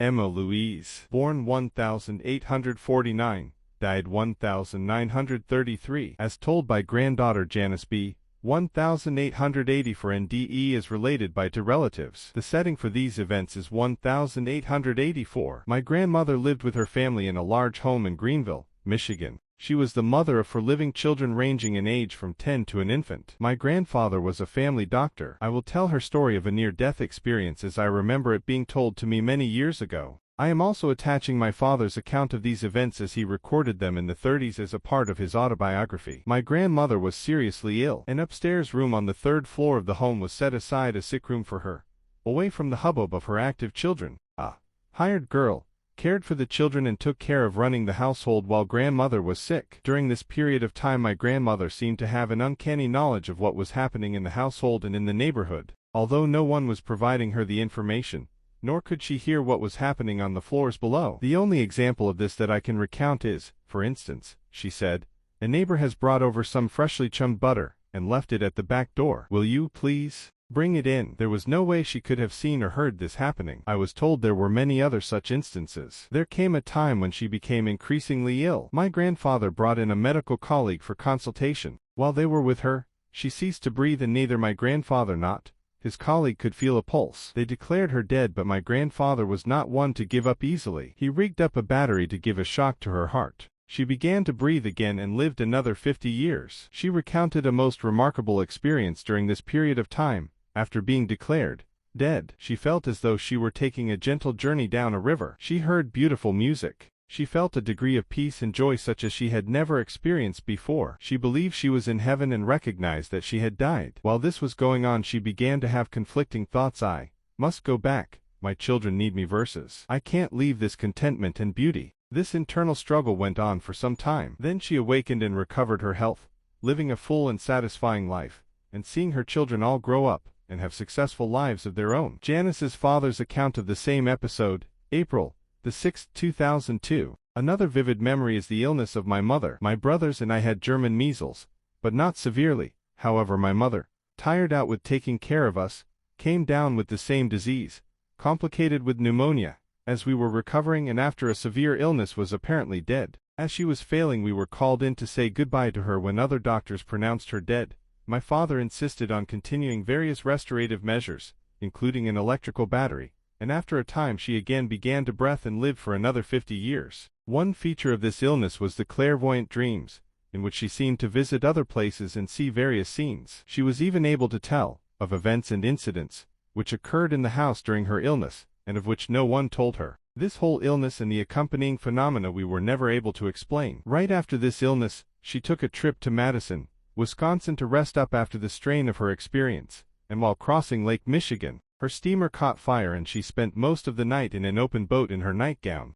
Emma Louise, born 1849, died 1933, as told by granddaughter Janice B. 1880 for NDE is related by to relatives. The setting for these events is 1884. My grandmother lived with her family in a large home in Greenville, Michigan. She was the mother of 4 living children ranging in age from 10 to an infant. My grandfather was a family doctor. I will tell her story of a near-death experience as I remember it being told to me many years ago. I am also attaching my father's account of these events as he recorded them in the 30s as a part of his autobiography. My grandmother was seriously ill. An upstairs room on the 3rd floor of the home was set aside as sick room for her, away from the hubbub of her active children. A hired girl cared for the children and took care of running the household while grandmother was sick. During this period of time my grandmother seemed to have an uncanny knowledge of what was happening in the household and in the neighborhood, although no one was providing her the information, nor could she hear what was happening on the floors below. The only example of this that I can recount is, for instance, she said, a neighbor has brought over some freshly chummed butter, and left it at the back door. Will you, please, bring it in? There was no way she could have seen or heard this happening. I was told there were many other such instances. There came a time when she became increasingly ill. My grandfather brought in a medical colleague for consultation. While they were with her, she ceased to breathe and neither my grandfather nor his colleague could feel a pulse. They declared her dead, but my grandfather was not one to give up easily. He rigged up a battery to give a shock to her heart. She began to breathe again and lived another 50 years. She recounted a most remarkable experience during this period of time. After being declared dead, she felt as though she were taking a gentle journey down a river. She heard beautiful music. She felt a degree of peace and joy such as she had never experienced before. She believed she was in heaven and recognized that she had died. While this was going on, she began to have conflicting thoughts. I must go back. My children need me versus I can't leave this contentment and beauty. This internal struggle went on for some time. Then she awakened and recovered her health, living a full and satisfying life, and seeing her children all grow up and have successful lives of their own. Janice's father's account of the same episode, April the 6th, 2002. Another vivid memory is the illness of my mother. My brothers and I had German measles, but not severely. However, my mother, tired out with taking care of us, came down with the same disease, complicated with pneumonia, as we were recovering and after a severe illness was apparently dead. As she was failing, we were called in to say goodbye to her when other doctors pronounced her dead. My father insisted on continuing various restorative measures, including an electrical battery, and after a time she again began to breathe and lived for another 50 years. One feature of this illness was the clairvoyant dreams, in which she seemed to visit other places and see various scenes. She was even able to tell of events and incidents which occurred in the house during her illness, and of which no one told her. This whole illness and the accompanying phenomena we were never able to explain. Right after this illness, she took a trip to Madison, Wisconsin to rest up after the strain of her experience, and while crossing Lake Michigan, her steamer caught fire and she spent most of the night in an open boat in her nightgown.